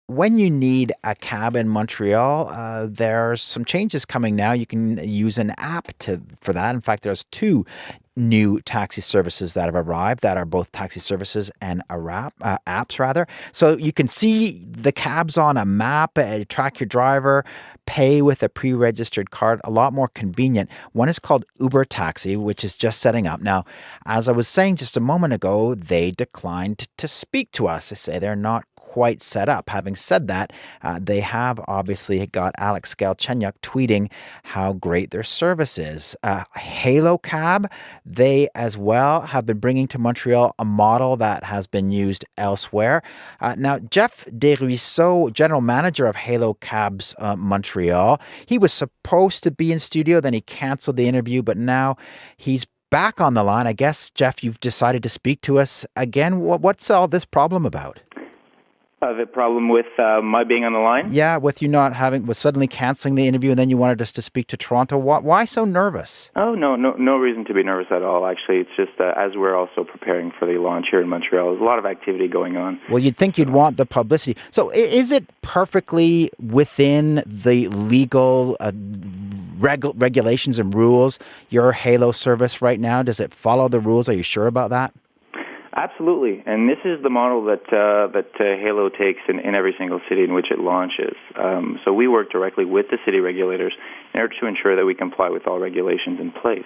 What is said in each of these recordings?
when you need a cab in Montreal, there's some changes coming now. You can use an app for that. In fact, there's two new taxi services that have arrived that are both taxi services and apps rather. So you can see the cabs on a map, track your driver, pay with a pre-registered card, a lot more convenient. One is called Uber Taxi, which is just setting up. Now, as I was saying just a moment ago, they declined to speak to us. They say they're not quite set up. Having said that, they have obviously got Alex Galchenyuk tweeting how great their service is. Haiilo Cab, they as well have been bringing to Montreal a model that has been used elsewhere. Now, Jeff Desruisseaux, general manager of Haiilo Cabs Montreal, he was supposed to be in studio, then he canceled the interview, but now he's back on the line. I guess, Jeff, you've decided to speak to us again. What's all this problem about? The problem with my being on the line? Yeah, with you not with suddenly canceling the interview, and then you wanted us to speak to Toronto. Why so nervous? Oh, no reason to be nervous at all, actually. It's just as we're also preparing for the launch here in Montreal, there's a lot of activity going on. Well, you'd think you'd want the publicity. So is it perfectly within the legal regulations and rules, your Haiilo service right now? Does it follow the rules? Are you sure about that? Absolutely, and this is the model that Haiilo takes in every single city in which it launches. So we work directly with the city regulators in order to ensure that we comply with all regulations in place.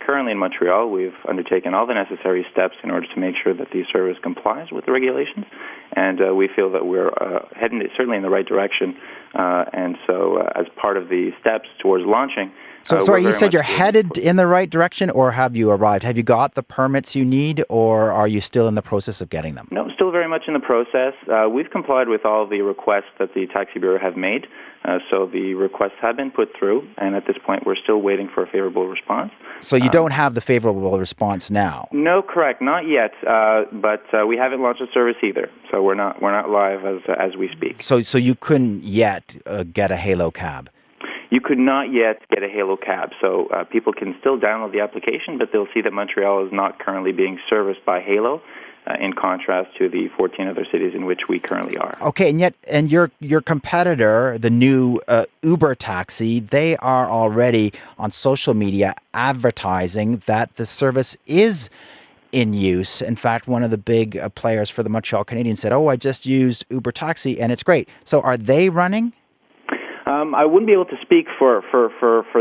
Currently in Montreal, we've undertaken all the necessary steps in order to make sure that the service complies with the regulations, and we feel that we're heading certainly in the right direction. And so as part of the steps towards launching, So, sorry, you said you're headed in the right direction, or have you arrived? Have you got the permits you need, or are you still in the process of getting them? No, still very much in the process. We've complied with all the requests that the Taxi Bureau have made, so the requests have been put through, and at this point we're still waiting for a favorable response. So you don't have the favorable response now? No, correct, not yet, but we haven't launched a service either, so we're not live as we speak. So you couldn't yet get a Haiilo Cab? You could not yet get a Haiilo Cab, so people can still download the application, but they'll see that Montreal is not currently being serviced by Haiilo, in contrast to the 14 other cities in which we currently are. Okay, and your competitor, the new Uber Taxi, they are already on social media advertising that the service is in use. In fact, one of the big players for the Montreal Canadiens said, "Oh, I just used Uber Taxi and it's great." So are they running? I wouldn't be able to speak for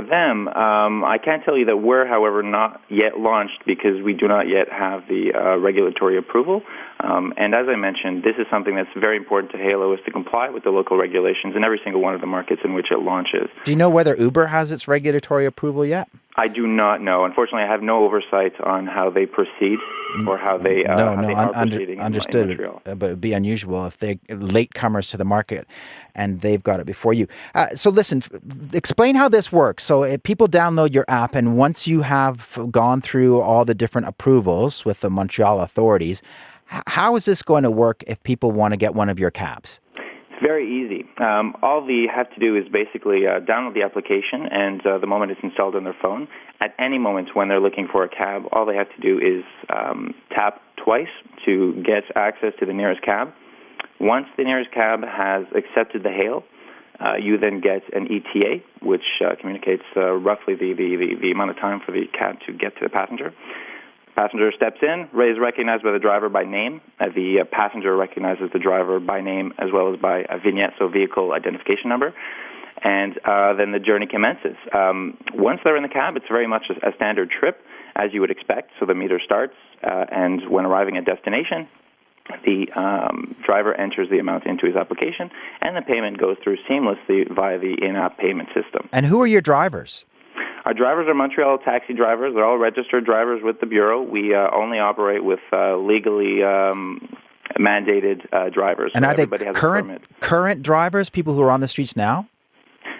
them. I can tell you that we're, however, not yet launched because we do not yet have the regulatory approval. And as I mentioned, this is something that's very important to Haiilo, is to comply with the local regulations in every single one of the markets in which it launches. Do you know whether Uber has its regulatory approval yet? I do not know. Unfortunately, I have no oversight on how they proceed or how they are proceeding understood. In Montreal. But it would be unusual if they're latecomers to the market and they've got it before you. So listen, explain how this works. So if people download your app, and once you have gone through all the different approvals with the Montreal authorities, how is this going to work if people want to get one of your cabs? It's very easy. All they have to do is basically download the application, and the moment it's installed on their phone, at any moment when they're looking for a cab, all they have to do is tap twice to get access to the nearest cab. Once the nearest cab has accepted the hail, you then get an ETA, which communicates roughly the amount of time for the cab to get to the passenger. Passenger steps in, is recognized by the driver by name. The passenger recognizes the driver by name as well as by a vignette, so vehicle identification number. And then the journey commences. Once they're in the cab, it's very much a standard trip, as you would expect. So the meter starts, and when arriving at destination, the driver enters the amount into his application, and the payment goes through seamlessly via the in-app payment system. And who are your drivers? Our drivers are Montreal taxi drivers. They're all registered drivers with the Bureau. We only operate with legally mandated drivers. And so are they current drivers, people who are on the streets now?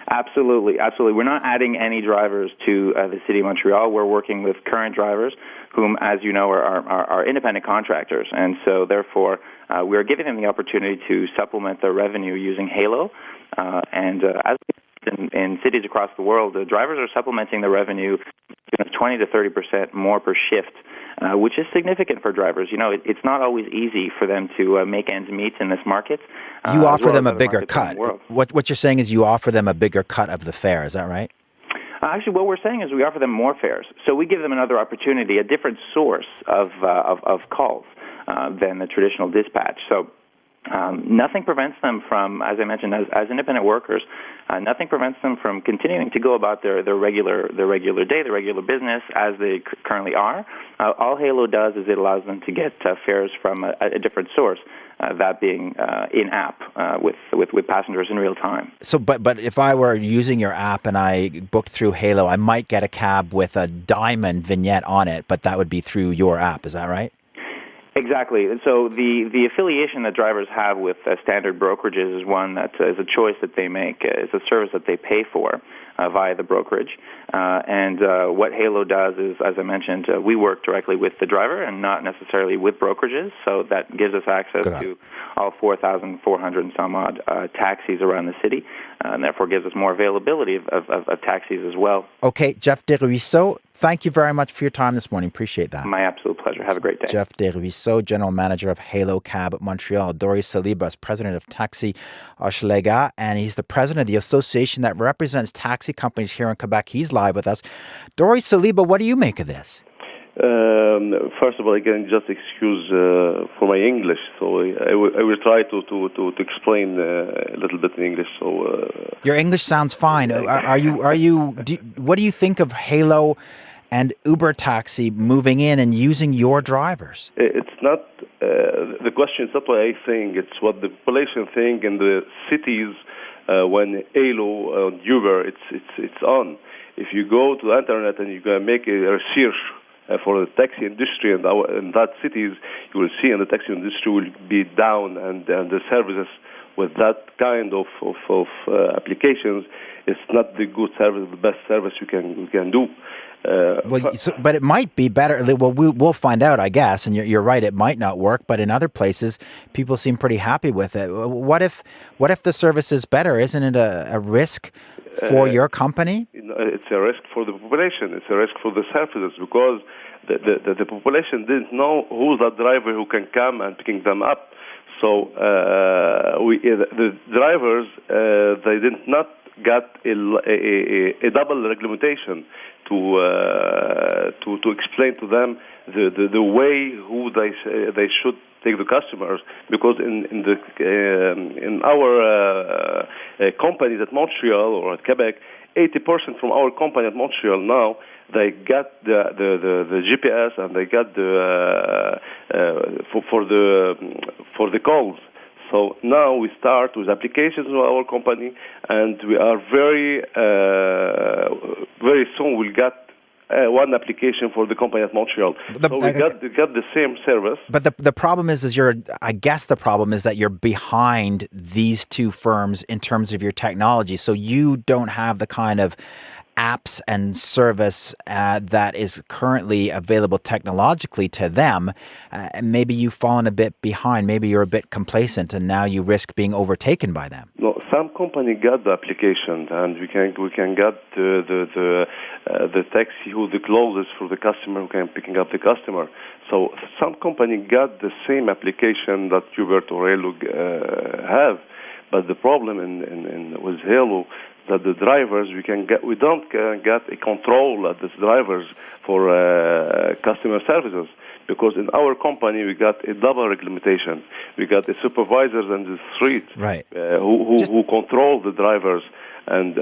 Absolutely, absolutely. We're not adding any drivers to the City of Montreal. We're working with current drivers whom, as you know, are independent contractors. And so, therefore, we are giving them the opportunity to supplement their revenue using Haiilo. As in cities across the world, the drivers are supplementing the revenue 20 to 30% more per shift which is significant for drivers. It's not always easy for them to make ends meet in this market. You offer them a bigger cut. What you're saying is you offer them a bigger cut of the fare. Is that right? Actually, what we're saying is we offer them more fares. So we give them another opportunity, a different source of calls than the traditional dispatch. So nothing prevents them from, as I mentioned, as independent workers, nothing prevents them from continuing to go about their regular day, their regular business as they currently are. All Haiilo does is it allows them to get fares from a different source, that being in-app with passengers in real time. So, but if I were using your app and I booked through Haiilo, I might get a cab with a diamond vignette on it, but that would be through your app. Is that right? Exactly. And so the affiliation that drivers have with standard brokerages is one that is a choice that they make. It's a service that they pay for via the brokerage. And what Haiilo does is, as I mentioned, we work directly with the driver and not necessarily with brokerages. So that gives us access to all 4,400 and some odd taxis around the city, and therefore gives us more availability of taxis as well. Okay, Jeff Desruisseaux, thank you very much for your time this morning. Appreciate that. My absolute pleasure. Have a great day. Jeff Desruisseaux, General Manager of Haiilo Cab Montreal. Dori Saliba is President of Taxi Hochelaga, and he's the President of the association that represents taxi companies here in Quebec. He's live with us. Dori Saliba, what do you make of this? First of all, again, just excuse for my English. So I will try to explain a little bit in English. So your English sounds fine. What do you think of Haiilo and Uber Taxi moving in and using your drivers? It's not the question. Is not what I think. It's what the population think in the cities when Haiilo and Uber it's on. If you go to the internet and you make a research for the taxi industry in that cities, you will see in the taxi industry will be down, and the services with that kind of applications, it's not the good service, the best service you can do. But it might be better. Well, we'll find out, I guess. And you're right; it might not work. But in other places, people seem pretty happy with it. What if the service is better? Isn't it a risk for your company? It's a risk for the population. It's a risk for the services because the population didn't know who's that driver who can come and picking them up. So the drivers they did not get a double regulation to explain to them the way who they should take the customers, because in our companies at Montreal or at Quebec, 80% from our company at Montreal now, they got the GPS and they got the for the calls. So now we start with applications in our company, and we are very soon we'll get one application for the company at Montreal. So we got the same service. But the problem is I guess the problem is that you're behind these two firms in terms of your technology. So you don't have the kind of apps and service that is currently available technologically to them. And maybe you've fallen a bit behind. Maybe you're a bit complacent, and now you risk being overtaken by them. No, some company got the application, and we can get the taxi who the closest for the customer who can picking up the customer. So some company got the same application that Uber or Haiilo have, but the problem with Haiilo that the drivers we don't get a control at the drivers for customer services, because in our company we got a double regulation. We got the supervisors on the street, right, who control the drivers, and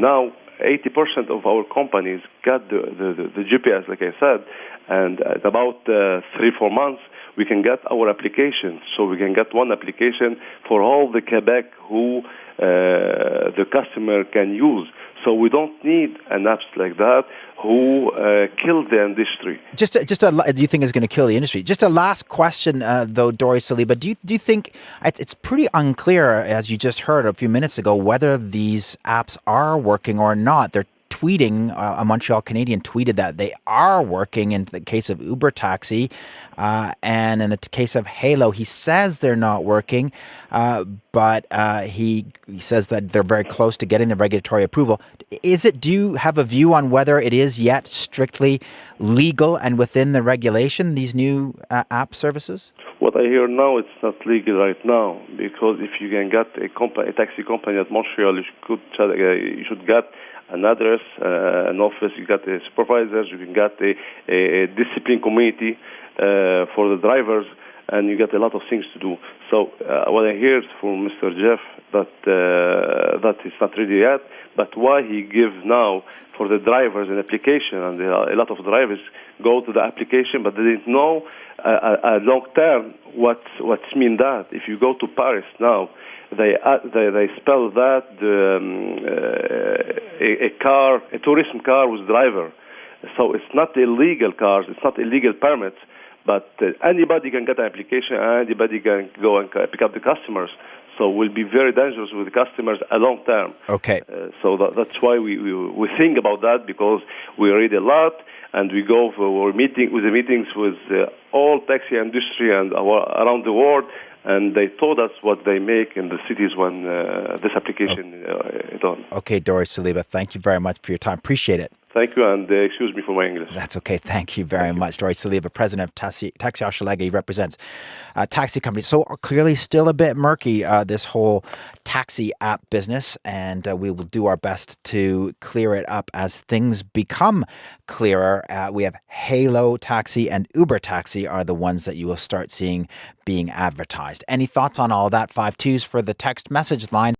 now 80% of our companies got the GPS, like I said, and at about 3-4 months we can get our application. So we can get one application for all the Quebec who the customer can use. So we don't need an apps like that who kill the industry. Do you think it's going to kill the industry? Just a last question, though, Dori Saliba. Do you think it's pretty unclear, as you just heard a few minutes ago, whether these apps are working or not? They're tweeting, a Montreal Canadian tweeted that they are working in the case of Uber Taxi. And in the case of Haiilo, he says they're not working, but he says that they're very close to getting the regulatory approval. Do you have a view on whether it is yet strictly legal and within the regulation, these new app services? What I hear now, it's not legal right now, because if you can get a taxi company at Montreal, you should get an address, an office, you got a supervisors, you can get a discipline committee for the drivers, and you get a lot of things to do. So what I hear from Mr. Jeff, that it's not ready yet, but why he gives now for the drivers an application, and a lot of drivers go to the application, but they didn't know a long term what's mean that. If you go to Paris now, they spell that a tourism car with driver. So it's not illegal cars, it's not illegal permits, but anybody can get an application, anybody can go and pick up the customers. So it will be very dangerous with the customers a long term. Okay. So that's why we think about that, because we read a lot, and we go for meetings with all taxi industry and around the world, and they told us what they make in the cities when this application is on. Okay, Doris Saliba, thank you very much for your time. Appreciate it. Thank you, and excuse me for my English. That's okay. Thank you very much. Doris Saliba, president of Taxi Hochelaga. He represents taxi companies. So clearly still a bit murky, this whole taxi app business, and we will do our best to clear it up as things become clearer. We have Haiilo Taxi and Uber Taxi are the ones that you will start seeing being advertised. Any thoughts on all that? 5 2s for the text message line.